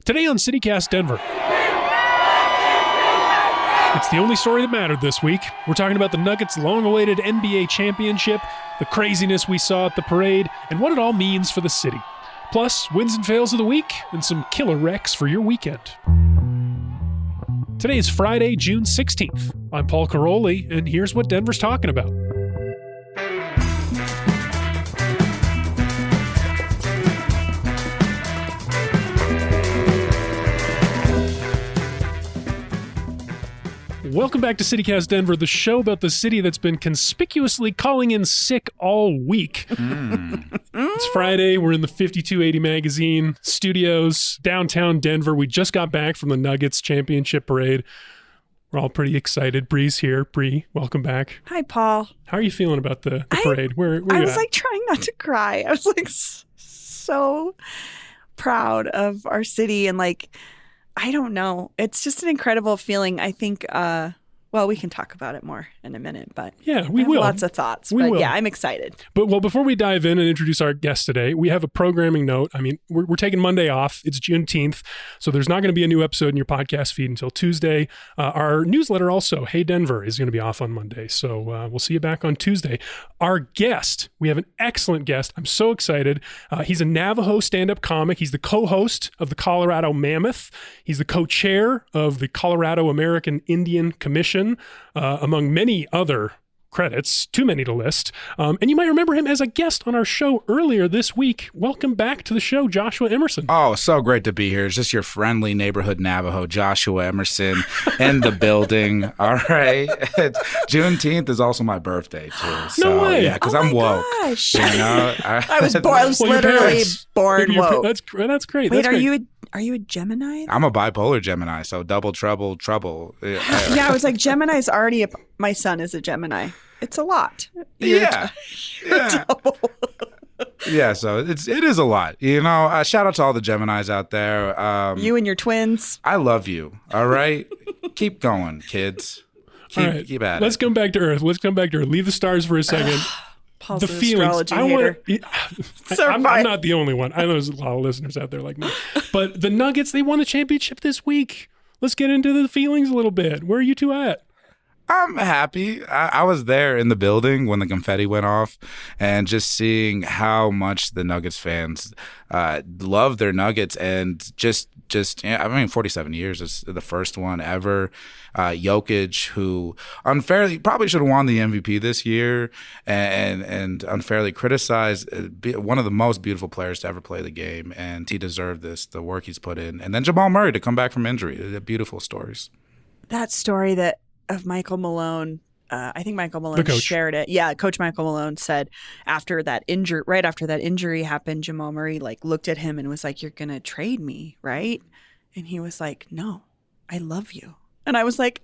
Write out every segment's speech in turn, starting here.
Today on CityCast Denver. It's the only story that mattered this week. We're talking about the Nuggets' long-awaited NBA championship, the craziness we saw at the parade, and what it all means for the city. Plus, wins and fails of the week, and some killer wrecks for your weekend. Today is Friday, June 16th. I'm Paul Caroli, and here's what Denver's talking about. Welcome back to CityCast Denver, the show about the city that's been conspicuously calling in sick all week. It's Friday. We're in the 5280 Magazine studios, downtown Denver. We just got back from the Nuggets championship parade. We're all pretty excited. Bree's here. Bree, welcome back. Hi, Paul. How are you feeling about the parade? Where I you was at? like trying not to cry. I was like so proud of our city and I don't know. It's just an incredible feeling. I think, we can talk about it more in a minute, but yeah, we I have will. lots of thoughts. Yeah, I'm excited. But before we dive in and introduce our guest today, we have a programming note. I mean, we're taking Monday off. It's Juneteenth, so there's not going to be a new episode in your podcast feed until Tuesday. Our newsletter also, Hey Denver, is going to be off on Monday, so we'll see you back on Tuesday. Our guest, we have an excellent guest. I'm so excited. He's a Navajo stand-up comic. He's the co-host of the Colorado Mammoth. He's the co-chair of the Colorado American Indian Commission, among many other credits, too many to list. And you might remember him as a guest on our show earlier this week. Welcome back to the show, Joshua Emerson. Oh, so great to be here. It's just your friendly neighborhood Navajo, Joshua Emerson, in the building. All right. Juneteenth is also my birthday, too. So, no way. Yeah, because I'm woke. Gosh. You know? I was literally born woke. That's great. Wait, That's great. are you a Gemini? I'm a bipolar Gemini, so double trouble. Yeah, I was like, Gemini's already my son is a Gemini. It's a lot. Yeah. Yeah, so it is a lot. You know, shout out to all the Geminis out there. You and your twins. I love you. All right? Keep going, kids. Keep at it. Let's come back to Earth. Leave the stars for a second. Paul's the an feelings. astrology hater. I'm not the only one. I know there's a lot of listeners out there like me. But the Nuggets, they won the championship this week. Let's get into the feelings a little bit. Where are you two at? I'm happy. I was there in the building when the confetti went off, and just seeing how much the Nuggets fans love their Nuggets, and just 47 years is the first one ever. Jokic, who unfairly probably should have won the MVP this year, and unfairly criticized, one of the most beautiful players to ever play the game, and he deserved this, the work he's put in. And then Jamal Murray to come back from injury. They're beautiful stories. That story of Michael Malone, I think Michael Malone shared it. Yeah, Coach Michael Malone said right after that injury happened, Jamal Murray looked at him and was like, "You're gonna trade me, right?" And he was like, "No, I love you." And I was like,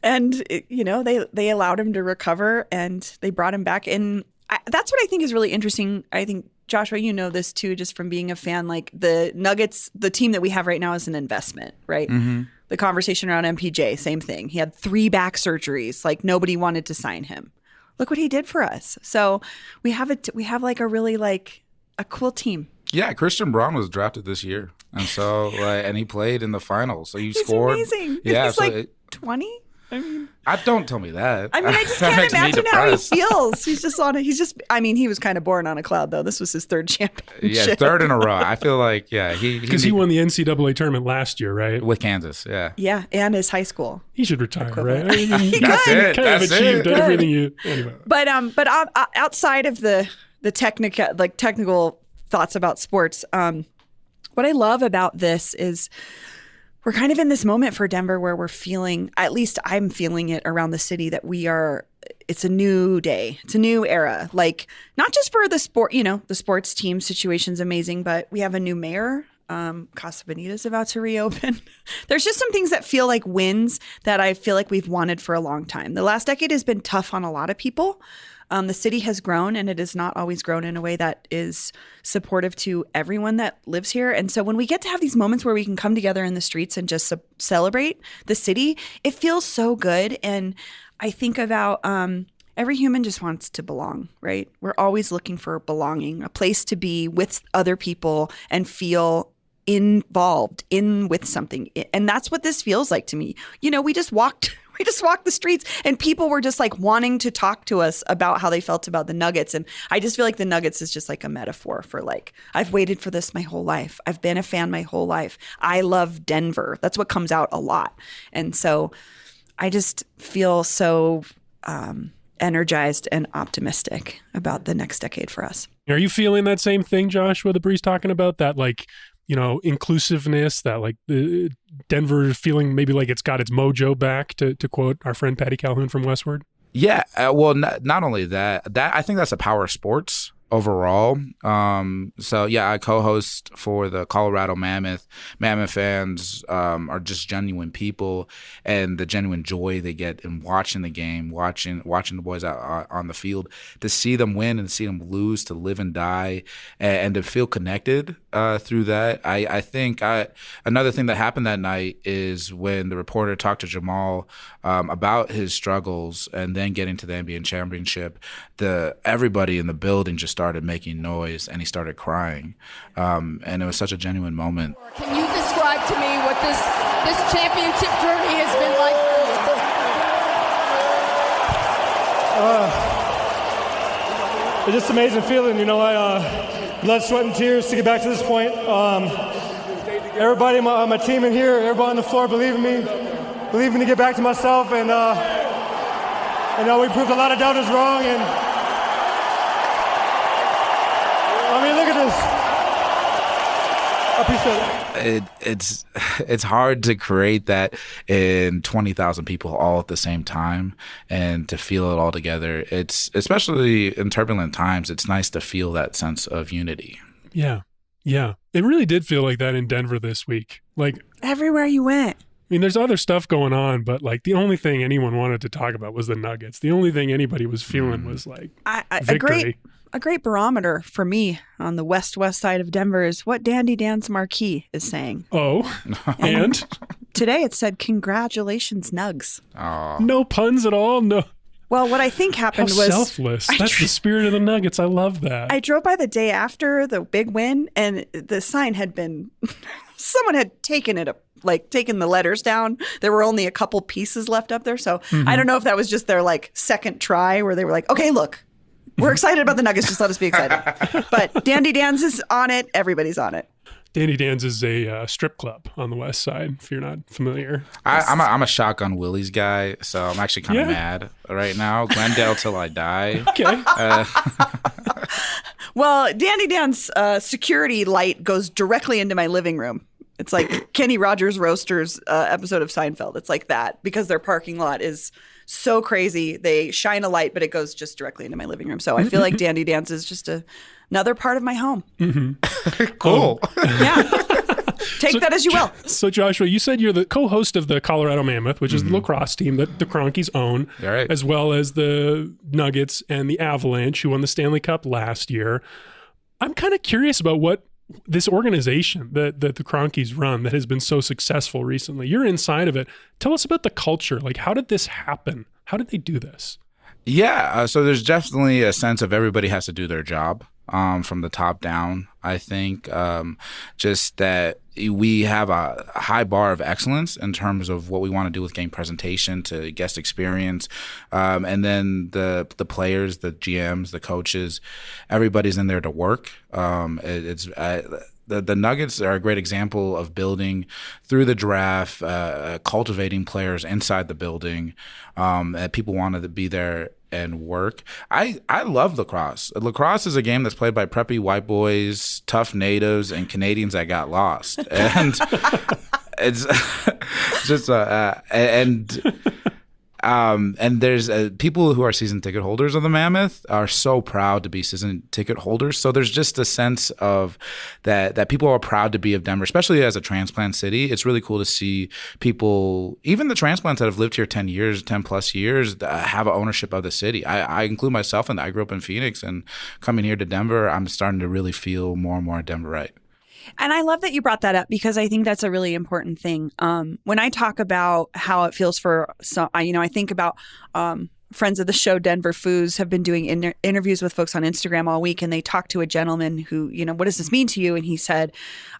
and they allowed him to recover and they brought him back. And that's what I think is really interesting. I think, Joshua, you know this too, just from being a fan. The Nuggets, the team that we have right now is an investment, right? Mm-hmm. The conversation around MPJ, same thing. He had 3 back surgeries. Nobody wanted to sign him. Look what he did for us. So we have a really a cool team. Yeah, Christian Braun was drafted this year, and so and he played in the finals. So he's scored. Amazing. Yeah, he's 20. I mean, don't tell me that. I mean, I just can't imagine how he feels. He was kind of born on a cloud, though. This was his 3rd championship. Yeah, 3rd in a row. I feel like, because he won the NCAA tournament last year, right? With Kansas, yeah. Yeah, and his high school. He should retire, equivalent. right? I mean, That's it. Kind of achieved everything you. Anyway. But outside of the technical thoughts about sports, what I love about this is we're kind of in this moment for Denver where we're feeling, at least I'm feeling it around the city, that it's a new day. It's a new era. Not just for the sport, the sports team situation's amazing, but we have a new mayor. Casa Bonita's about to reopen. There's just some things that feel like wins that I feel like we've wanted for a long time. The last decade has been tough on a lot of people. The city has grown, and it has not always grown in a way that is supportive to everyone that lives here. And so when we get to have these moments where we can come together in the streets and just celebrate the city, it feels so good. And I think about every human just wants to belong, right? We're always looking for belonging, a place to be with other people and feel involved in with something. And that's what this feels like to me. You know, we just walked the streets and people were just like wanting to talk to us about how they felt about the Nuggets. And I just feel like the Nuggets is just like a metaphor for like, I've waited for this my whole life. I've been a fan my whole life. I love Denver. That's what comes out a lot. And so I just feel so energized and optimistic about the next decade for us. Are you feeling that same thing, Joshua, that Bree's talking about? That like, you know, inclusiveness, that like the Denver feeling maybe like it's got its mojo back, to quote our friend Patty Calhoun from Westward? Yeah, well, not only that I think that's a power of sports overall. So yeah, I co-host for the Colorado Mammoth. Mammoth fans are just genuine people, and the genuine joy they get in watching the game, watching the boys out on the field, to see them win and see them lose, to live and die, and to feel connected through that. I think another thing that happened that night is when the reporter talked to Jamal about his struggles and then getting to the NBA championship, everybody in the building just started making noise, and he started crying, and it was such a genuine moment. Can you describe to me what this championship journey has been like for you? It's just an amazing feeling, you know. I blood, sweat, and tears to get back to this point. Everybody on my team in here, everybody on the floor believe in me to get back to myself, and we proved a lot of doubters wrong. And I mean, look at this. I appreciate it. It's hard to create that in 20,000 people all at the same time, and to feel it all together. It's, especially in turbulent times, it's nice to feel that sense of unity. Yeah. It really did feel like that in Denver this week. Like Everywhere you went. I mean, there's other stuff going on, but like the only thing anyone wanted to talk about was the Nuggets. The only thing anybody was feeling was like victory. A great barometer for me on the west side of Denver is what Dandy Dan's marquee is saying. Oh, and today it said, "Congratulations, Nugs." Oh. No puns at all. No. Well, what I think happened was selfless. That's the spirit of the Nuggets. I love that. I drove by the day after the big win, and the sign had been someone had taken the letters down. There were only a couple pieces left up there, so I don't know if that was just their like second try where they were like, "Okay, look, we're excited about the Nuggets. Just let us be excited." But Dandy Dan's is on it. Everybody's on it. Dandy Dan's is a strip club on the west side, if you're not familiar. I'm a Shotgun Willie's guy, so I'm actually kind of mad right now. Glendale till I die. Okay. Well, Dandy Dan's security light goes directly into my living room. It's like Kenny Rogers Roasters episode of Seinfeld. It's like that, because their parking lot is so crazy. They shine a light, but it goes just directly into my living room. So I feel like Dandy Dan's is just another part of my home. Mm-hmm. Cool. Yeah. Take that as you will. So Joshua, you said you're the co-host of the Colorado Mammoth, which is the lacrosse team that the Cronkies own, right, as well as the Nuggets and the Avalanche, who won the Stanley Cup last year. I'm kind of curious about what this organization that the Cronkies run that has been so successful recently. You're inside of it. Tell us about the culture. Like, how did this happen? How did they do this? Yeah, so there's definitely a sense of everybody has to do their job from the top down. I think just that we have a high bar of excellence in terms of what we want to do with game presentation to guest experience. And then the players, the GMs, the coaches, everybody's in there to work. The Nuggets are a great example of building through the draft, cultivating players inside the building. People wanted to be there and work. I love lacrosse. Lacrosse is a game that's played by preppy white boys, tough natives, and Canadians that got lost. And it's just and there's people who are season ticket holders of the Mammoth are so proud to be season ticket holders. So there's just a sense of that people are proud to be of Denver, especially as a transplant city. It's really cool to see people, even the transplants that have lived here 10 plus years, have ownership of the city. I include myself in that. I grew up in Phoenix, and coming here to Denver, I'm starting to really feel more and more Denverite. And I love that you brought that up, because I think that's a really important thing. When I talk about how it feels for some, I think about friends of the show, Denver Foos, have been doing interviews with folks on Instagram all week, and they talked to a gentleman who, what does this mean to you? And he said,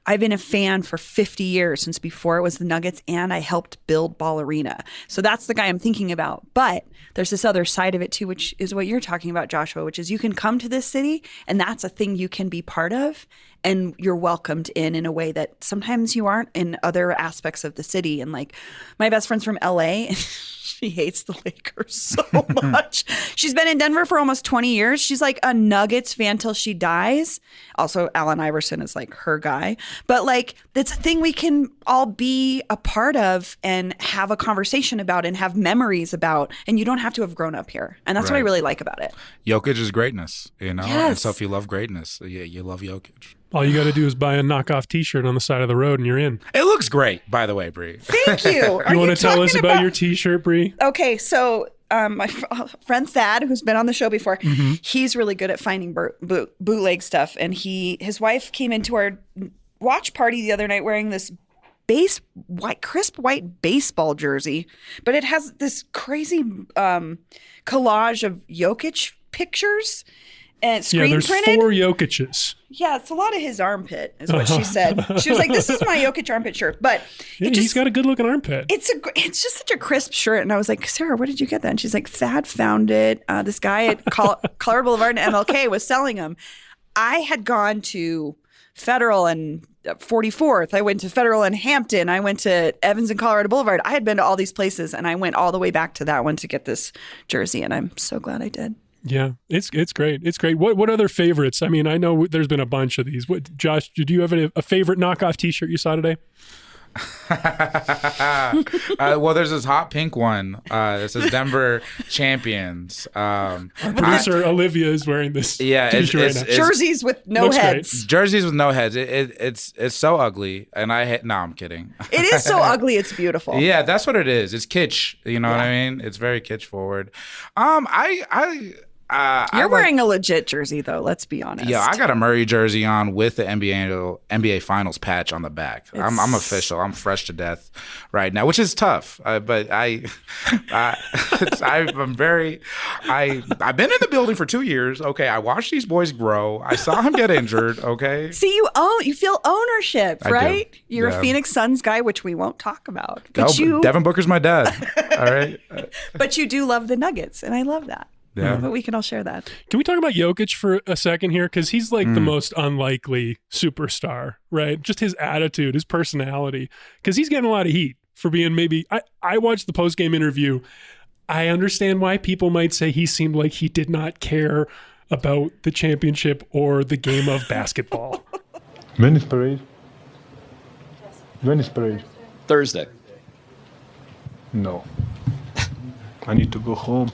I've been a fan for 50 years, since before it was the Nuggets, and I helped build Ball Arena. So that's the guy I'm thinking about. But there's this other side of it too, which is what you're talking about, Joshua, which is you can come to this city and that's a thing you can be part of, and you're welcomed in a way that sometimes you aren't in other aspects of the city. And like my best friend's from LA, she hates the Lakers so much. She's been in Denver for almost 20 years. She's like a Nuggets fan till she dies. Also, Allen Iverson is like her guy. But like, it's a thing we can all be a part of and have a conversation about and have memories about. And you don't have to have grown up here. And that's what I really like about it. Jokic is greatness, Yes. And so if you love greatness, you love Jokic. All you got to do is buy a knockoff T-shirt on the side of the road, and you're in. It looks great, by the way, Bree. Thank you. You want to tell us about your T-shirt, Bree? Okay, so my friend Thad, who's been on the show before, he's really good at finding bootleg stuff, and his wife came into our watch party the other night wearing this crisp white baseball jersey, but it has this crazy collage of Jokic pictures. And screen there's printed. 4 Jokic's. Yeah, it's a lot of his armpit, is what she said. She was like, "This is my Jokic armpit shirt," but he's got a good looking armpit. It's just such a crisp shirt, and I was like, "Sarah, where did you get that?" And she's like, "Thad found it. This guy at Colorado Boulevard and MLK was selling them." I had gone to Federal and 44th. I went to Federal and Hampton. I went to Evans and Colorado Boulevard. I had been to all these places, and I went all the way back to that one to get this jersey, and I'm so glad I did. Yeah, it's great. It's great. What other favorites? I mean, I know there's been a bunch of these. Josh, do you have a favorite knockoff T-shirt you saw today? Well, there's this hot pink one. It says Denver Champions. Our producer Olivia is wearing this T-shirt right now. Jerseys with no heads. Great. Jerseys with no heads. It's so ugly, and no, I'm kidding. It is so ugly. It's beautiful. Yeah, that's what it is. It's kitsch. You know what I mean? It's very kitsch forward. You're wearing a legit jersey, though. Let's be honest. Yeah, I got a Murray jersey on with the NBA Finals patch on the back. I'm official. I'm fresh to death right now, which is tough. But I'm very. I've been in the building for 2 years. Okay, I watched these boys grow. I saw him get injured. Okay. See, you feel ownership, right? You're a Phoenix Suns guy, which we won't talk about. But Devin Booker's my dad. All right. But you do love the Nuggets, and I love that. Yeah. But we can all share that. Can we talk about Jokic for a second here? Because he's like the most unlikely superstar, right? Just his attitude, his personality. Because he's getting a lot of heat for being I watched the post-game interview. I understand why people might say he seemed like he did not care about the championship or the game of basketball. When is parade? When is parade? Thursday. No. I need to go home.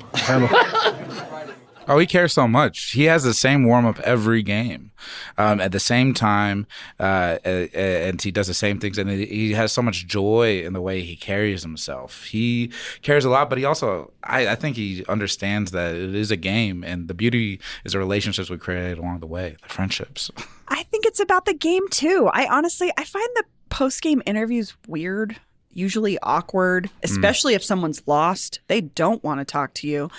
Oh, he cares so much. He has the same warm-up every game at the same time, and he does the same things, and he has so much joy in the way he carries himself. He cares a lot, but he also, I think he understands that it is a game, and the beauty is the relationships we create along the way, the friendships. I think it's about the game, too. I find the post-game interviews weird. Usually awkward, especially if someone's lost. They don't want to talk to you.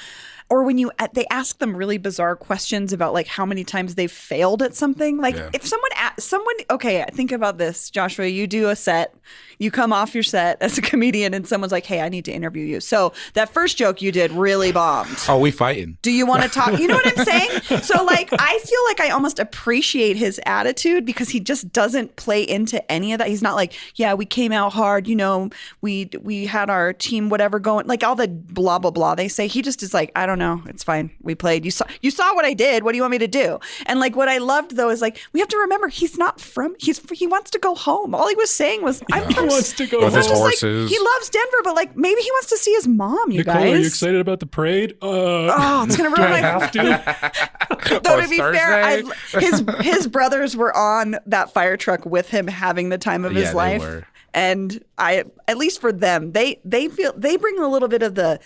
Or when they ask them really bizarre questions about like how many times they've failed at something. Like if someone, okay, think about this, Joshua, you do a set, you come off your set as a comedian and someone's like, hey, I need to interview you. So that first joke you did really bombed. Oh, we fighting. Do you want to talk? You know what I'm saying? So like, I feel like I almost appreciate his attitude because he just doesn't play into any of that. He's not like, yeah, we came out hard. We had our team, whatever going, like all the blah, blah, blah they say. He just is like, I don't know. It's fine. We played. You saw what I did. What do you want me to do? And like what I loved though is like we have to remember he wants to go home. All he was saying was he wants to go with home. his horses. Like, he loves Denver, but like maybe he wants to see his mom. Nicole, guys. Are you excited about the parade? It's gonna ruin my have to. Though to be fair, his brothers were on that fire truck with him, having the time of his life. And at least for them, they bring a little bit of the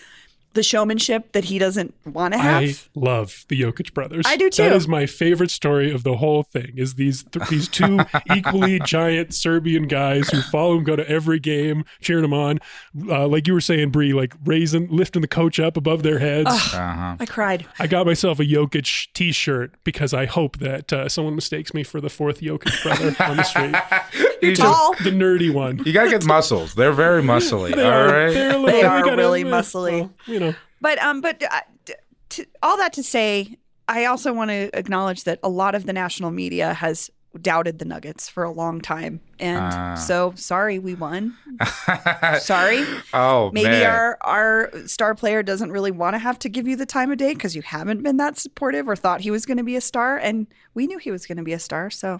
the showmanship that he doesn't want to have. I love the Jokic brothers. I do too. That is my favorite story of the whole thing. Is these two equally giant Serbian guys who follow him, go to every game, cheering him on, like you were saying, Bree, like lifting the coach up above their heads. I cried. I got myself a Jokic T-shirt because I hope that someone mistakes me for the fourth Jokic brother on the street. You're tall. The nerdy one. You gotta get muscles. They're very muscly. They all are. right. They are really muscly. Well, But all that to say, I also want to acknowledge that a lot of the national media has doubted the Nuggets for a long time. And so sorry, we won. Sorry. Oh, maybe man. our star player doesn't really want to have to give you the time of day because you haven't been that supportive or thought he was going to be a star. And we knew he was going to be a star. So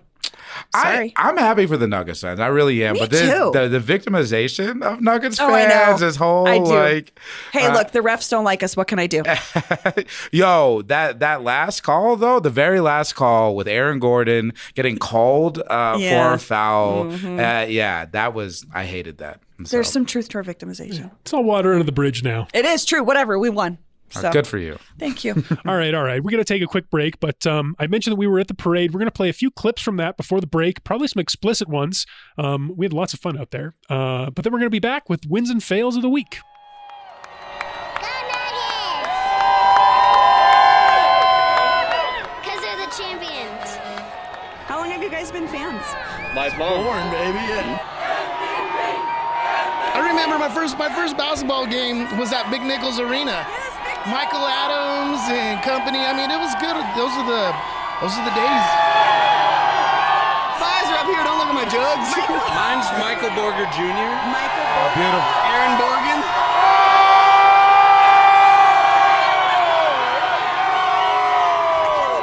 sorry. I'm happy for the Nuggets fans. I really am. Me but too. The victimization of Nuggets Oh, I know. fans, this whole I do. like, Hey, look, the refs don't like us. What can I do? yo, that last call though, the very last call with Aaron Gordon getting called for a foul. That was, I hated that. And There's so, some truth to our victimization. it's all water under the bridge now. It is true. Whatever. We won. So good for you. thank you. All right. We're going to take a quick break, but I mentioned that we were at the parade. We're going to play a few clips from that before the break, probably some explicit ones. We had lots of fun out there. But then we're going to be back with wins and fails of the week. Because they're the champions. How long have you guys been fans? Lifelong. Born, baby. Yeah. I remember my first basketball game was at Big Nichols Arena. Michael Adams and company. I mean, it was good. Those are the days. Pies are up here. Don't look at my jugs. Mine's Michael Borger Jr. Michael Borgen. Beautiful. Aaron Borgen.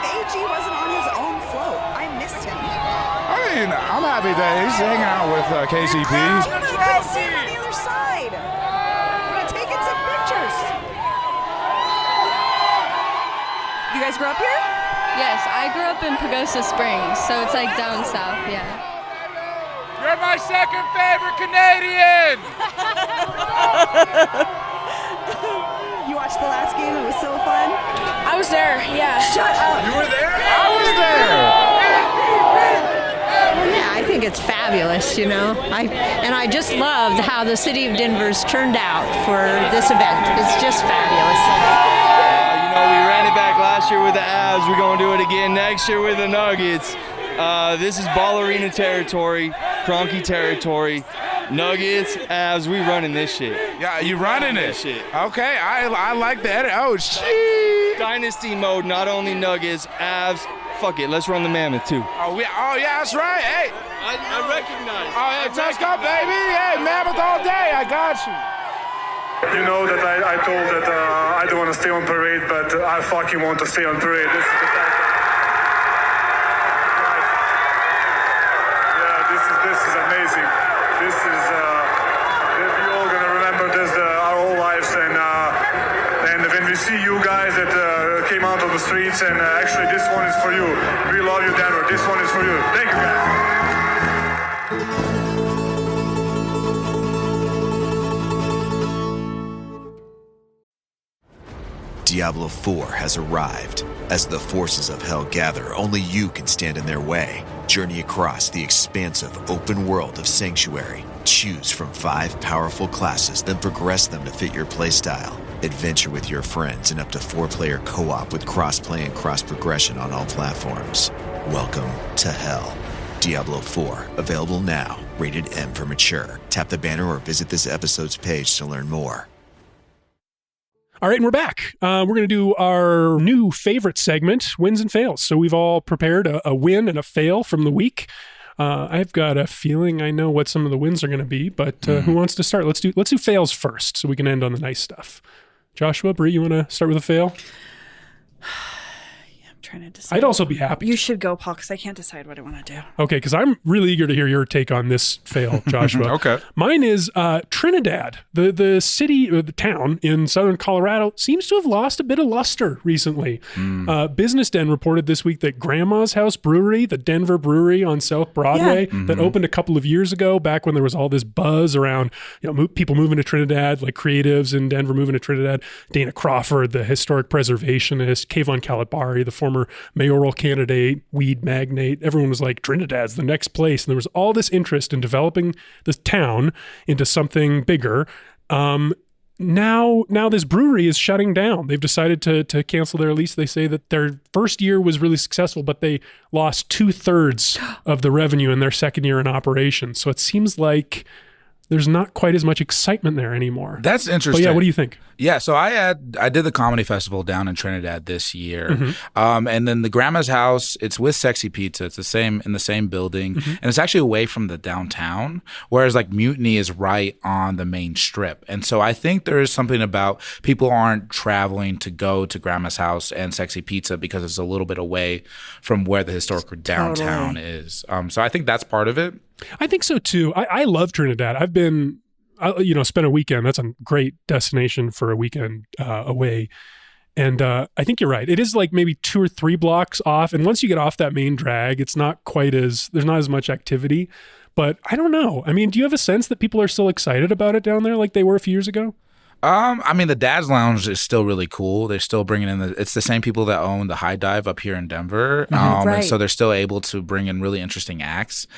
AG wasn't on his own float. I missed him. I mean, I'm happy that he's hanging out with KCP. I couldn't see him on the other side. I'm taking some pictures. You guys grew up here? Yes, I grew up in Pagosa Springs, so it's like down south, yeah. You're my second favorite Canadian! You watched the last game? It was so fun. I was there, yeah. Shut up. You were there? I was there. Yeah, I think it's fabulous, you know. I just loved how the city of Denver's turned out for this event. It's just fabulous. We ran it back last year with the Avs. We're going to do it again next year with the Nuggets. This is Ballerina territory, Kroenke territory. Nuggets, Avs, we running this shit. Yeah, you running it? Shit. Okay, I like that. Oh, shit. Dynasty mode, not only Nuggets, Avs. Fuck it, let's run the Mammoth too. Oh yeah, that's right. Hey. I recognize. Oh, yeah, let's go, baby. Hey, Mammoth all day. I got you. You know that I told that I don't want to stay on parade, but I fucking want to stay on parade. This is the fact. Yeah, this is amazing. This is we're all gonna remember this our whole lives, and when we see you guys that came out of the streets, and actually this one is for you. We love you, Denver. This one is for you. Thank you, guys. Diablo 4 has arrived. As the forces of hell gather, only you can stand in their way. Journey across the expansive open world of Sanctuary. Choose from 5 powerful classes, then progress them to fit your playstyle. Adventure with your friends in up to 4-player co-op with cross-play and cross-progression on all platforms. Welcome to hell. Diablo 4, available now. Rated M for mature. Tap the banner or visit this episode's page to learn more. All right, and we're back. We're going to do our new favorite segment, wins and fails. So we've all prepared a win and a fail from the week. I've got a feeling I know what some of the wins are going to be, but who wants to start? Let's do fails first, so we can end on the nice stuff. Joshua, Bree, you want to start with a fail? trying to decide. I'd also be happy. You should go, Paul, because I can't decide what I want to do. Okay, because I'm really eager to hear your take on this fail, Joshua. Okay. Mine is Trinidad. The city, or the town in southern Colorado seems to have lost a bit of luster recently. Business Den reported this week that Grandma's House Brewery, the Denver brewery on South Broadway, that opened a couple of years ago, back when there was all this buzz around people moving to Trinidad, like creatives in Denver moving to Trinidad. Dana Crawford, the historic preservationist, Kayvon Kalabari, the former mayoral candidate, weed magnate. Everyone was like, Trinidad's the next place. And there was all this interest in developing this town into something bigger. Now this brewery is shutting down. They've decided to cancel their lease. They say that their first year was really successful, but they lost 2/3 of the revenue in their second year in operation. So it seems like there's not quite as much excitement there anymore. That's interesting. But yeah, what do you think? Yeah, so I did the comedy festival down in Trinidad this year, and then the Grandma's House. It's with Sexy Pizza. It's in the same building, and it's actually away from the downtown. Whereas like Mutiny is right on the main strip, and so I think there is something about people aren't traveling to go to Grandma's House and Sexy Pizza because it's a little bit away from where the historic downtown is. So I think that's part of it. I think so too. I love Trinidad. I've been, spent a weekend. That's a great destination for a weekend away. And I think you're right. It is like maybe 2 or 3 blocks off. And once you get off that main drag, it's not there's not as much activity. But I don't know. I mean, do you have a sense that people are still excited about it down there like they were a few years ago? I mean, the Dad's Lounge is still really cool. They're still bringing in it's the same people that own the High Dive up here in Denver. And so they're still able to bring in really interesting acts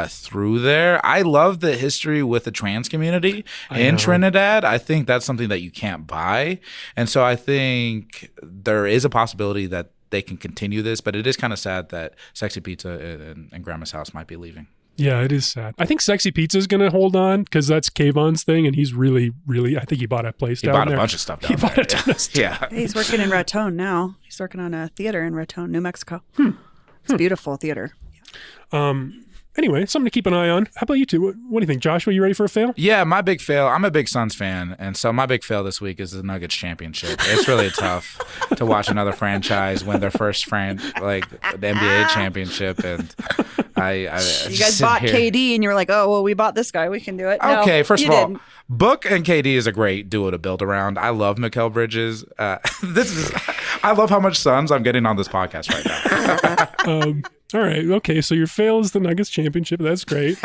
through there. I love the history with the trans community in Trinidad. I think that's something that you can't buy. And so I think there is a possibility that they can continue this, but it is kind of sad that Sexy Pizza and Grandma's House might be leaving. Yeah, it is sad. I think Sexy Pizza is going to hold on because that's Kayvon's thing, and he's really, really, I think he bought a place down there. He bought a bunch of stuff down there. He bought a ton of stuff. Yeah. He's working in Raton now. He's working on a theater in Raton, New Mexico. It's a beautiful theater. Anyway, something to keep an eye on. How about you two? What do you think? Joshua, you ready for a fail? Yeah, my big fail. I'm a big Suns fan, and so my big fail this week is the Nuggets championship. It's really tough to watch another franchise win their first the NBA championship, and you guys bought KD, and you were like, "Oh, well, we bought this guy. We can do it." Okay, no, first of all, Book and KD is a great duo to build around. I love Mikal Bridges. I love how much Suns I'm getting on this podcast right now. All right. Okay. So your fail is the Nuggets championship. That's great.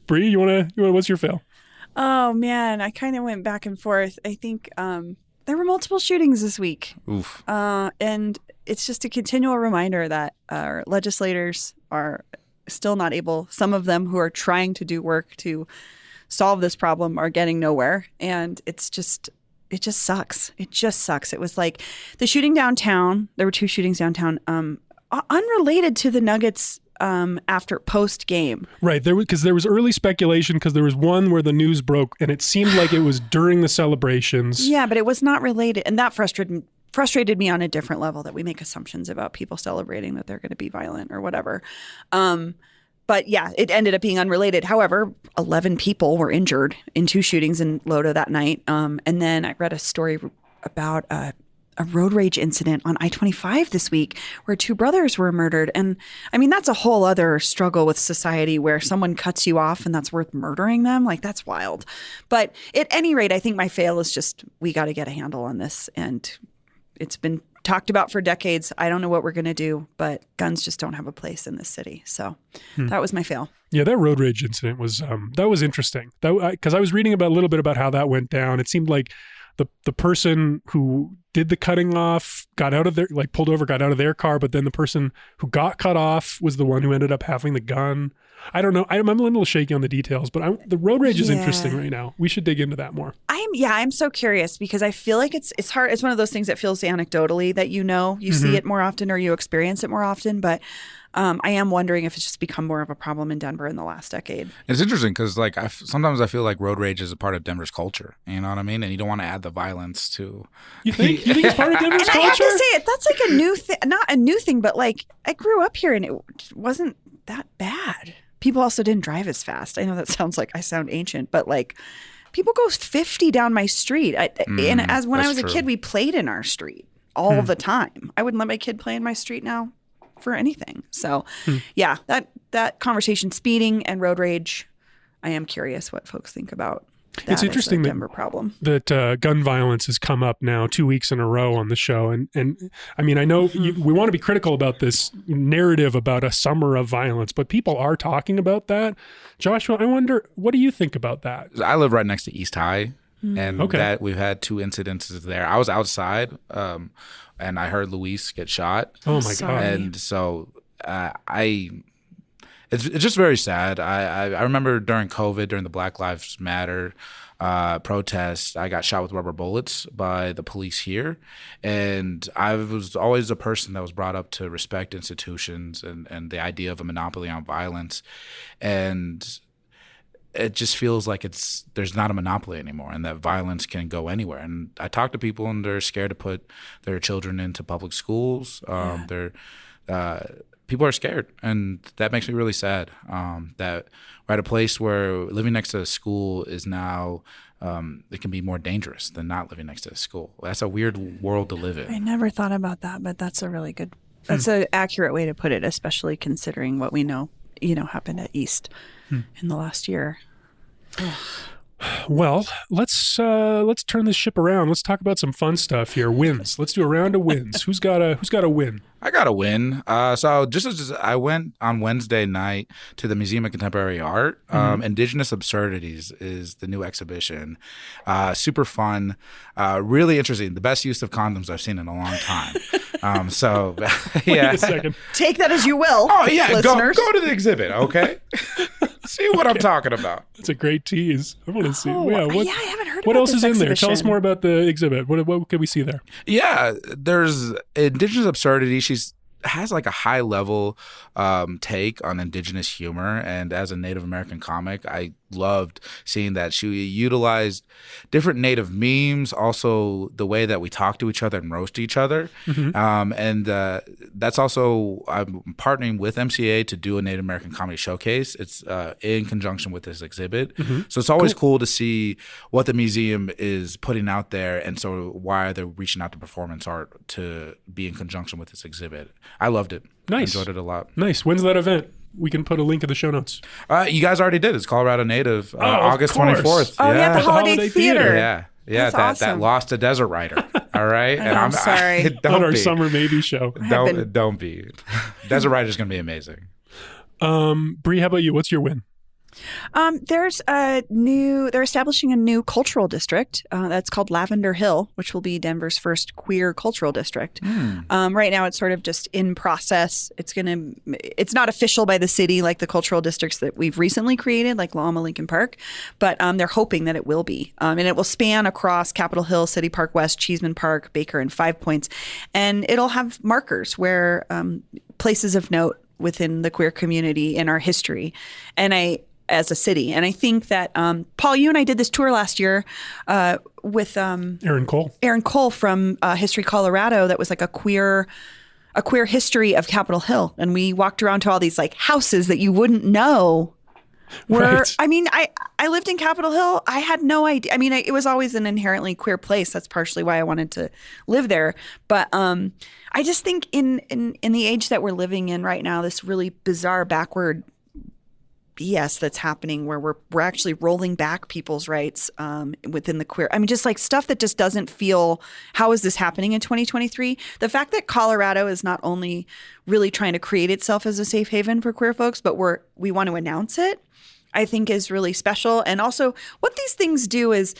Bree, you wanna what's your fail? Oh man, I kind of went back and forth. I think there were multiple shootings this week. Oof. And it's just a continual reminder that our legislators are still not able. Some of them who are trying to do work to solve this problem are getting nowhere, and it just sucks. It just sucks. It was like the shooting downtown. There were 2 shootings downtown. Unrelated to the Nuggets after post game. Right. There was early speculation because there was one where the news broke and it seemed like it was during the celebrations. Yeah, but it was not related. And that frustrated me on a different level, that we make assumptions about people celebrating that they're going to be violent or whatever. But yeah, it ended up being unrelated. However, 11 people were injured in 2 shootings in Lodo that night. And then I read a story about a road rage incident on I-25 this week where 2 brothers were murdered. And I mean, that's a whole other struggle with society where someone cuts you off and that's worth murdering them. Like, that's wild. But at any rate, I think my fail is just, we got to get a handle on this. And it's been talked about for decades. I don't know what we're going to do, but guns just don't have a place in this city. So that was my fail. Yeah, that road rage incident was, that was interesting. Because I was reading a little bit about how that went down. It seemed like the person who did the cutting off got out of their, pulled over, got out of their car, but then the person who got cut off was the one who ended up having the gun. I don't know. I'm a little shaky on the details, but the road rage is interesting right now. We should dig into that more. I'm so curious because I feel like it's hard. It's one of those things that feels anecdotally that you see it more often or you experience it more often, but I am wondering if it's just become more of a problem in Denver in the last decade. It's interesting because sometimes I feel like road rage is a part of Denver's culture. You know what I mean? And you don't want to add the violence to. You think it's part of Denver's culture? I have to say it. That's like a new thing, not a new thing, but I grew up here and it wasn't that bad. People also didn't drive as fast. I know that sounds like I sound ancient, but people go 50 down my street. When I was a kid, we played in our street all the time. I wouldn't let my kid play in my street now for anything. So yeah, that conversation, speeding and road rage, I am curious what folks think about. It's interesting that Denver problem. that gun violence has come up now 2 weeks in a row on the show. And I mean, I know we want to be critical about this narrative about a summer of violence, but people are talking about that. Joshua, I wonder, what do you think about that? I live right next to East High, and that we've had 2 incidences there. I was outside, and I heard Luis get shot. Oh my God. And so It's just very sad. I remember during COVID, during the Black Lives Matter protests, I got shot with rubber bullets by the police here. And I was always a person that was brought up to respect institutions and the idea of a monopoly on violence. And it just feels like there's not a monopoly anymore, and that violence can go anywhere. And I talk to people, and they're scared to put their children into public schools. People are scared, and that makes me really sad. That we're at a place where living next to a school is now, it can be more dangerous than not living next to a school. That's a weird world to live in. I never thought about that, but that's a really good, that's an accurate way to put it, especially considering what we know, happened at East in the last year. Well, let's turn this ship around. Let's talk about some fun stuff here. Wins. Let's do a round of wins. Who's got a win? I got a win. So just as I went on Wednesday night to the Museum of Contemporary Art. Indigenous Absurdities is the new exhibition. Super fun. Really interesting. The best use of condoms I've seen in a long time. So yeah. Wait a second. Take that as you will. Oh yeah, listeners. go to the exhibit, okay? See what I'm talking about. That's a great tease. I want to see. I haven't heard what about else this is in there? exhibition. Tell us more about the exhibit. What can we see there? Yeah, there's Indigenous Absurdity. She's has like a high level take on Indigenous humor, and as a Native American comic, I loved seeing that she utilized different Native memes, also the way that we talk to each other and roast each other. And that's also, I'm partnering with MCA to do a Native American comedy showcase. It's in conjunction with this exhibit. So it's always cool to see what the museum is putting out there, and so why they're reaching out to performance art to be in conjunction with this exhibit. I loved it. Nice. I enjoyed it a lot. Nice. When's that event? We can put a link in the show notes. You guys already did. It's Colorado Native, August of course. 24th. Oh, yeah, the Holiday Theater. Yeah. That's that awesome. lost a desert rider. All right. I'm sorry. Don't On our be. summer maybe show. Don't be. Desert Rider's going to be amazing. Bree, how about you? What's your win? They're establishing a new cultural district that's called Lavender Hill, which will be Denver's first queer cultural district. Right now, it's sort of just in process. It's not official by the city like the cultural districts that we've recently created, like Lama Lincoln Park, but they're hoping that it will be. And it will span across Capitol Hill, City Park West, Cheeseman Park, Baker, and Five Points. And it'll have markers where places of note within the queer community in our history. As a city. And I think that, Paul, you and I did this tour last year with Aaron Cole from History Colorado. That was like a queer history of Capitol Hill. And we walked around to all these like houses that you wouldn't know were, Right. I mean, I lived in Capitol Hill. I had no idea. I mean, it was always an inherently queer place. That's partially why I wanted to live there. But I just think in the age that we're living in right now, this really bizarre backward BS that's happening where we're actually rolling back people's rights within the queer. I mean, just like stuff that just doesn't feel, how is this happening in 2023? The fact that Colorado is not only really trying to create itself as a safe haven for queer folks, but we want to announce it, I think is really special. And also what these things do is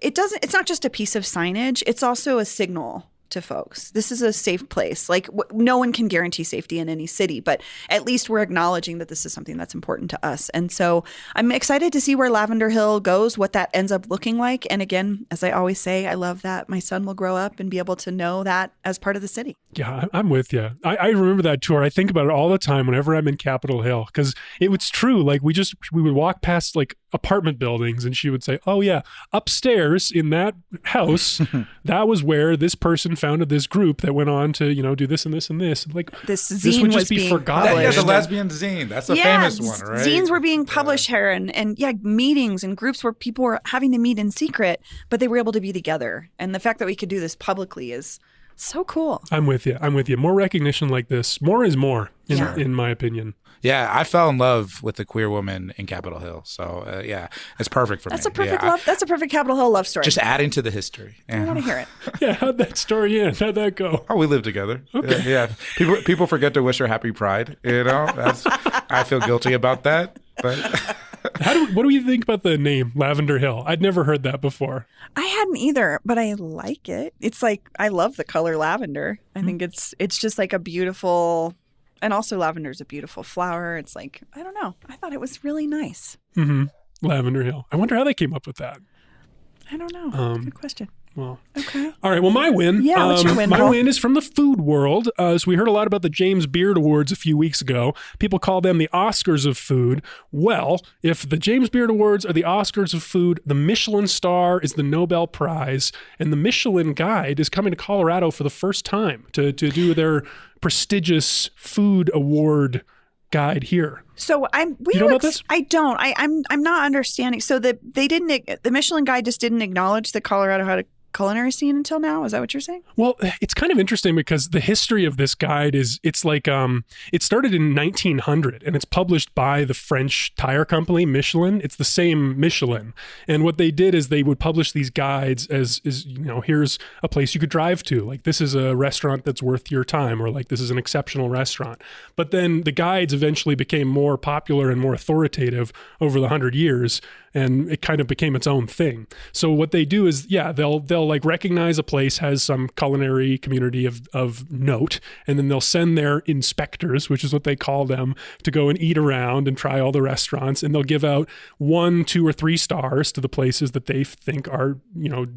it's not just a piece of signage, it's also a signal to folks. This is a safe place. Like no one can guarantee safety in any city, but at least we're acknowledging that this is something that's important to us. And so I'm excited to see where Lavender Hill goes, what that ends up looking like. And again, as I always say, I love that my son will grow up and be able to know that as part of the city. Yeah, I'm with you. I remember that tour. I think about it all the time whenever I'm in Capitol Hill, because it was true. Like we would walk past like apartment buildings and she would say, oh yeah, upstairs in that house, that was where this person founded this group that went on to, do this and this and this. Like this zine this would just was be being forgotten. Yeah, the lesbian zine. That's the famous one, right? Zines were being published here and meetings and groups where people were having to meet in secret, but they were able to be together. And the fact that we could do this publicly is So cool. I'm with you. More recognition like this. More is more, in my opinion. Yeah, I fell in love with the queer woman in Capitol Hill. So, it's perfect for me. That's a perfect love. That's a perfect Capitol Hill love story. Just adding to the history. I want to hear it. Yeah, how'd that story end? How'd that go? Oh, we live together. Okay. Yeah. People forget to wish her happy Pride. I feel guilty about that. But what do you think about the name Lavender Hill? I'd never heard that before. I hadn't either, but I like it. It's like, I love the color lavender. I think it's just like a beautiful, and also lavender is a beautiful flower. It's like, I don't know. I thought it was really nice. Mm-hmm. Lavender Hill. I wonder how they came up with that. I don't know. Good question. Well, okay. All right. Well, my win. Yeah, what's your win, my Paul? win is from the food world. So we heard a lot about the James Beard Awards a few weeks ago. People call them the Oscars of food. Well, if the James Beard Awards are the Oscars of food, the Michelin star is the Nobel Prize, and the Michelin Guide is coming to Colorado for the first time to do their prestigious food award guide here. So You know about this? I don't. I'm not understanding. So the Michelin Guide just didn't acknowledge that Colorado had a culinary scene until now. Is that what you're saying? Well, it's kind of interesting because the history of this guide it's like it started in 1900 and it's published by the French tire company Michelin. It's the same Michelin. And what they did is they would publish these guides as here's a place you could drive to. Like, this is a restaurant that's worth your time, or like, this is an exceptional restaurant. But then the guides eventually became more popular and more authoritative over the 100 years. And it kind of became its own thing. So what they do is, they'll like recognize a place has some culinary community of note, and then they'll send their inspectors, which is what they call them, to go and eat around and try all the restaurants, and they'll give out 1, 2, or 3 stars to the places that they think are,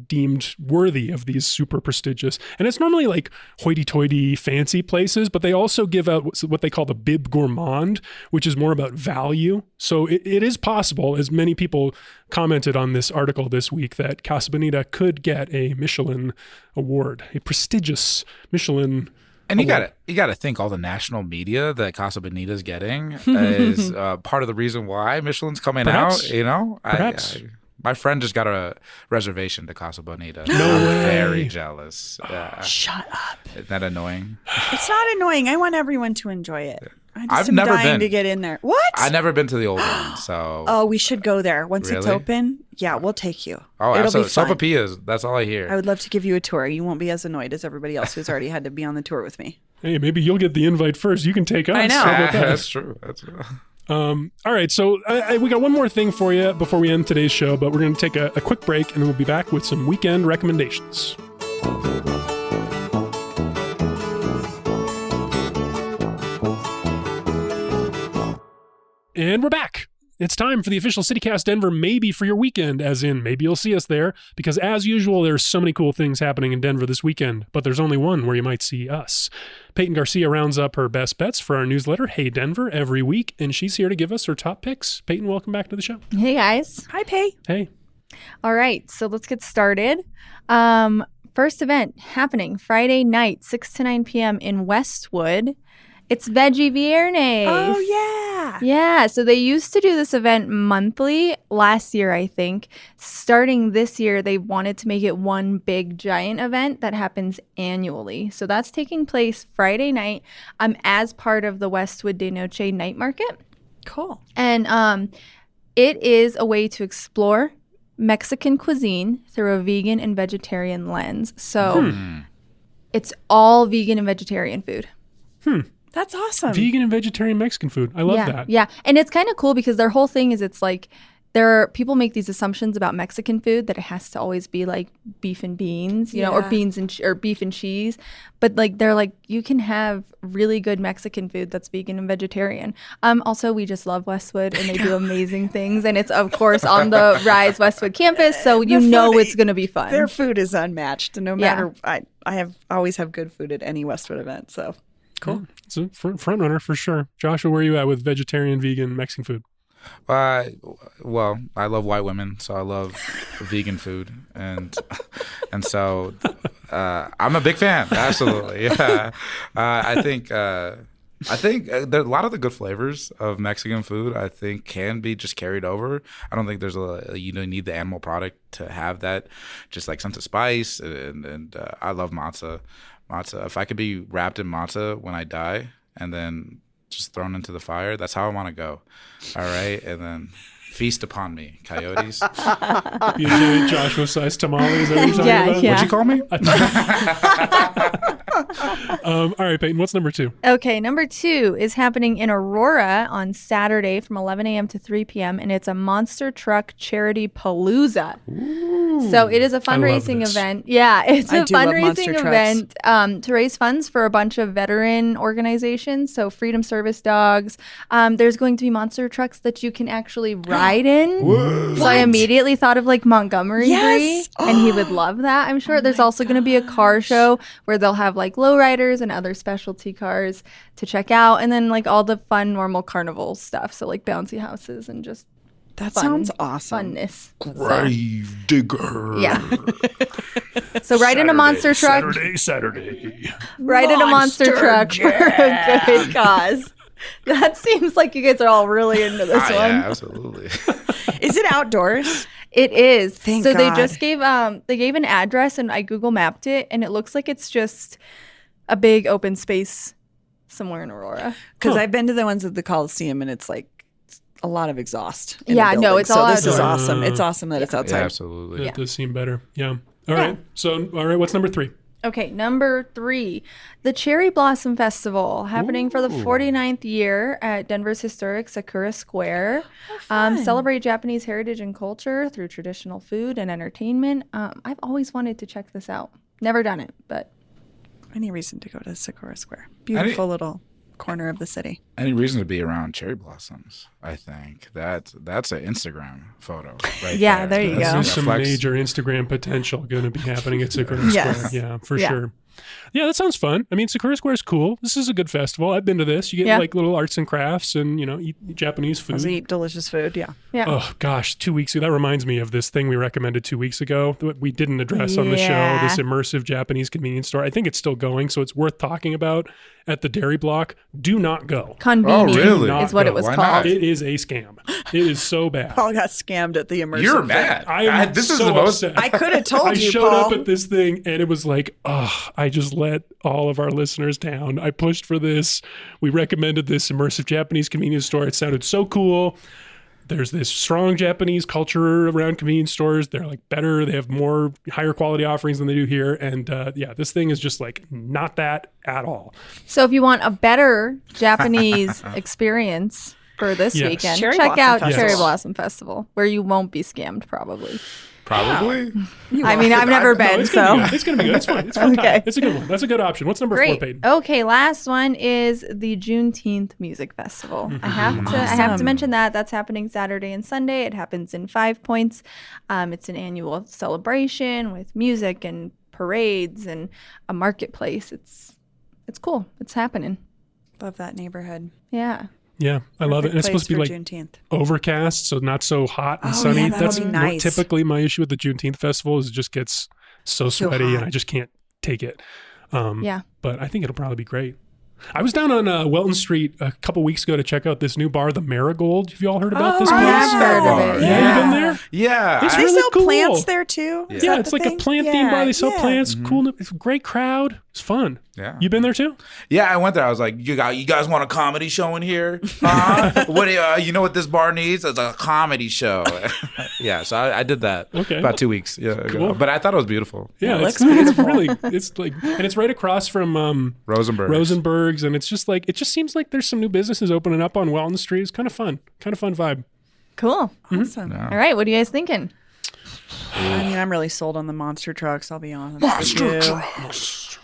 deemed worthy of these super prestigious. And it's normally like hoity-toity fancy places, but they also give out what they call the Bib Gourmand, which is more about value. So it is possible, as many people commented on this article this week, that Casa Bonita could get a Michelin award, a prestigious Michelin And award. you got to think all the national media that Casa Bonita is getting is part of the reason why Michelin's coming Perhaps. out. Perhaps. My friend just got a reservation to Casa Bonita. No I'm way. very jealous. Yeah. Shut up. Isn't that annoying? It's not annoying. I want everyone to enjoy it. I just I've am never dying been. to get in there. What? I've never been to the old one, so. Oh, we should go there once it's Really? open. Yeah, we'll take you. Oh, It'll absolutely. be fun. Sopapillas, that's all I hear. I would love to give you a tour. You won't be as annoyed as everybody else who's already had to be on the tour with me. Hey, maybe you'll get the invite first. You can take us. I know. How about that? That's true. That's true. All right, so we got one more thing for you before we end today's show, but we're going to take a quick break, and then we'll be back with some weekend recommendations. And we're back. It's time for the official CityCast Denver maybe for your weekend, as in maybe you'll see us there, because as usual, there's so many cool things happening in Denver this weekend, but there's only one where you might see us. Peyton Garcia rounds up her best bets for our newsletter, Hey Denver, every week, and she's here to give us her top picks. Peyton, welcome back to the show. Hey, guys. Hi, Pay. Hey. All right, so let's get started. First event happening Friday night, 6 to 9 p.m. in Westwood. It's Veggie Viernes. Oh, yeah. Yeah, so they used to do this event monthly last year, I think. Starting this year, they wanted to make it one big giant event that happens annually. So that's taking place Friday night as part of the Westwood de Noche night market. Cool. And it is a way to explore Mexican cuisine through a vegan and vegetarian lens. So it's all vegan and vegetarian food. That's awesome. Vegan and vegetarian Mexican food. I love that. Yeah. And it's kind of cool because their whole thing is it's like people make these assumptions about Mexican food that it has to always be like beef and beans, or beans and or beef and cheese. But like they're like, you can have really good Mexican food that's vegan and vegetarian. Also, we just love Westwood and they do amazing things. And it's, of course, on the Rise Westwood campus. So it's going to be fun. Their food is unmatched. No matter, I always have good food at any Westwood event. So cool. Yeah, it's a front runner for sure. Joshua, where are you at with vegetarian, vegan, Mexican food? Well, I love white women, so I love vegan food, and so I'm a big fan. Absolutely, yeah. I think there a lot of the good flavors of Mexican food I think can be just carried over. I don't think there's you don't need the animal product to have that, just like sense of spice, and I love matzah. Matzah. If I could be wrapped in matzah when I die and then just thrown into the fire, that's how I want to go. All right, and then feast upon me, coyotes. You giant Joshua-sized tamale, is that what you're talking about? What'd you call me? All right, Peyton, what's number 2? Okay, number 2 is happening in Aurora on Saturday from 11 a.m. to 3 p.m. and it's a monster truck charity Palooza. So it is a fundraising event. Yeah, it's a fundraising event to raise funds for a bunch of veteran organizations. So Freedom Service Dogs. There's going to be monster trucks that you can actually ride in. Whoa. So I immediately thought of like Montgomery Bree, and he would love that. I'm sure there's also going to be a car show where they'll have like lowriders and other specialty cars to check out, and then like all the fun normal carnival stuff. So like bouncy houses and just that sounds awesome. Funness. Grave digger. Yeah. So ride in a monster truck. Saturday. Ride in a monster truck for a good cause. That seems like you guys are all really into this one. Yeah, absolutely. Is it outdoors? It is. Thank so God. they just gave an address, and I Google mapped it, and it looks like it's just a big open space somewhere in Aurora. Because I've been to the ones at the Coliseum, and it's like a lot of exhaust. Yeah, no, it's all this is outdoors. awesome. It's awesome that it's outside. Yeah, absolutely. That does seem better. Yeah. All right. So, what's number 3? Okay, number 3, the Cherry Blossom Festival, happening for the 49th year at Denver's historic Sakura Square. Celebrate Japanese heritage and culture through traditional food and entertainment. I've always wanted to check this out. Never done it, but Any reason to go to Sakura Square. Beautiful little corner of the city. Any reason to be around cherry blossoms? I think that's an Instagram photo. Right Yeah, there you go. There's some major Instagram potential going to be happening at Sakura Square. Yeah, for sure. Yeah, that sounds fun. I mean, Sakura Square is cool. This is a good festival. I've been to this. You get like little arts and crafts and, eat Japanese food. Also eat delicious food, yeah. Oh, gosh, 2 weeks ago. That reminds me of this thing we recommended 2 weeks ago that we didn't address on the show, this immersive Japanese convenience store. I think it's still going, so it's worth talking about at the Dairy Block. Do not go. Convenient is what it was Why called. not? It is a scam. It is so bad. Paul got scammed at the immersive. You're mad. This is the most. I could have told I you, showed Paul. up at this thing and it was like, I just let all of our listeners down. I pushed for this. We recommended this immersive Japanese convenience store. It sounded so cool. There's this strong Japanese culture around convenience stores. They're like better. They have more higher quality offerings than they do here. And this thing is just like not that at all. So if you want a better Japanese experience for this weekend, check out Cherry Blossom Festival, where you won't be scammed probably. Probably. I mean, I've never been, so it's gonna be good. It's fun. It's fun. Okay, it's a good one. That's a good option. What's number 4, Peyton? Okay, last one is the Juneteenth Music Festival. I have to mention that that's happening Saturday and Sunday. It happens in 5 Points. It's an annual celebration with music and parades and a marketplace. It's cool. It's happening. Love that neighborhood. Yeah. Yeah, I love it. And it's supposed to be like Juneteenth. Overcast, so not so hot and sunny. Yeah, that's be nice. Typically my issue with the Juneteenth festival is it just gets so sweaty and I just can't take it. But I think it'll probably be great. I was down on Welton Street a couple weeks ago to check out this new bar, the Marigold. Have you all heard about this place? I've heard of it. Yeah, you been there? Yeah. It's They really sell cool. plants there too? Is that it's the like thing? a plant themed bar. They sell plants. Mm-hmm. Cool. It's a great crowd. It's fun. Yeah. You been there too? Yeah, I went there. I was like, you guys want a comedy show in here? What do you know what this bar needs? It's a comedy show. Yeah, so I did that about 2 weeks ago. But I thought it was beautiful. Yeah, it's really, it's like, and it's right across from Rosenberg's, and it's just like, it just seems like there's some new businesses opening up on Welton Street. It's kind of fun vibe. Cool. Awesome. Yeah. All right, what are you guys thinking? I mean, I'm really sold on the monster trucks, I'll be honest. Monster trucks.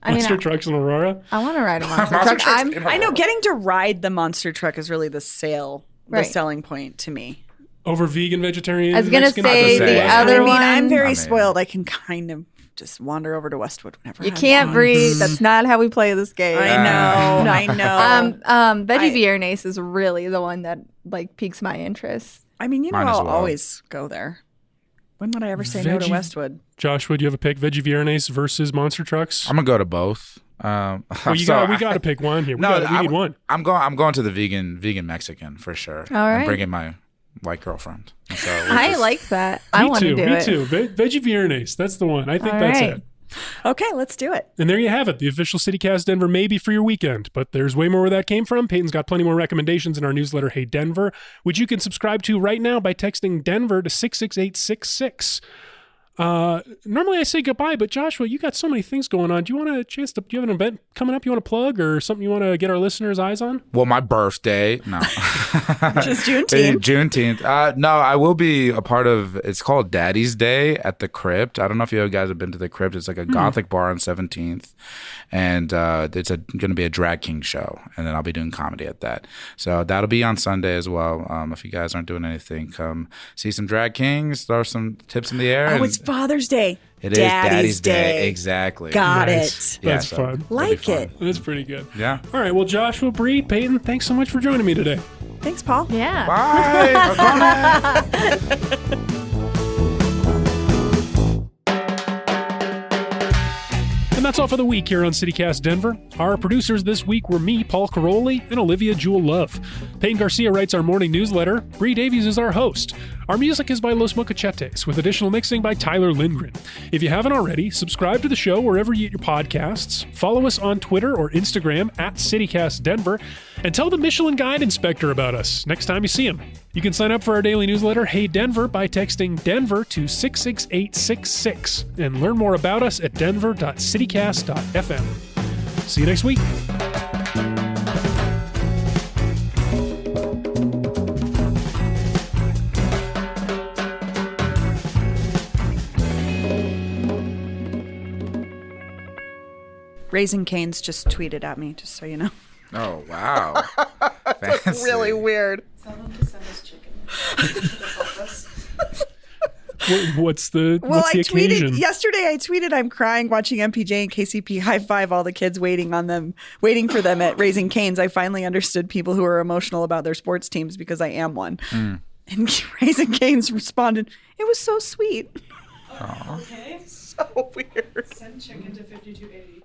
Monster trucks in Aurora? I want to ride a monster truck. I know getting to ride the monster truck is really the selling point to me. Over vegan, vegetarian? I was going to say the other one. I'm very spoiled. I can kind of just wander over to Westwood whenever You can't breathe. That's not how we play this game. I know. I know. Veggie Béarnaise is really the one that like piques my interest. I mean, I'll always go there. When would I ever say no to Westwood? Joshua, do you have a pick? Veggie Béarnaise versus monster trucks? I'm gonna go to both. We got to pick one here. We need one. I'm going to the vegan Mexican for sure. All right. I'm bringing my white girlfriend. So I like that. I want to do it. Me too. Veggie Béarnaise. That's the one. I think that's it. Okay, let's do it. And there you have it. The official CityCast Denver maybe for your weekend, but there's way more where that came from. Peyton's got plenty more recommendations in our newsletter, Hey Denver, which you can subscribe to right now by texting Denver to 66866. Normally I say goodbye, but Joshua, you got so many things going on. Do you have an event coming up you want to plug or something you want to get our listeners' eyes on? Well, my birthday. No. Just Juneteenth. Juneteenth. No, I will be a part of, it's called Daddy's Day at the Crypt. I don't know if you guys have been to the Crypt. It's like a Gothic bar on 17th. And it's going to be a drag king show. And then I'll be doing comedy at that. So that'll be on Sunday as well. If you guys aren't doing anything, come see some drag kings, throw some tips in the air. Oh, it's Father's Day. It is Daddy's Day. Exactly. Got Nice. it. Yeah, That's fun. Like it. That's pretty good. Yeah. All right. Well, Joshua, Bree, Peyton, thanks so much for joining me today. Thanks, Paul. Yeah. Bye. And that's all for the week here on CityCast Denver. Our producers this week were me, Paul Caroli, and Olivia Jewel Love. Peyton Garcia writes our morning newsletter. Bree Davies is our host. Our music is by Los Mocachetes, with additional mixing by Tyler Lindgren. If you haven't already, subscribe to the show wherever you get your podcasts. Follow us on Twitter or Instagram at CityCast Denver, and tell the Michelin Guide Inspector about us next time you see him. You can sign up for our daily newsletter, Hey Denver, by texting Denver to 66866 and learn more about us at denver.citycast.fm. See you next week. Raising Cane's just tweeted at me, just so you know. Oh, wow. That's really weird. What's the occasion? Yesterday I tweeted I'm crying watching MPJ and KCP high five all the kids waiting for them at Raising Cane's. I finally understood people who are emotional about their sports teams because I am one. And Raising Cane's responded, "It was so sweet." Oh. Okay. So weird. Send chicken to 5280.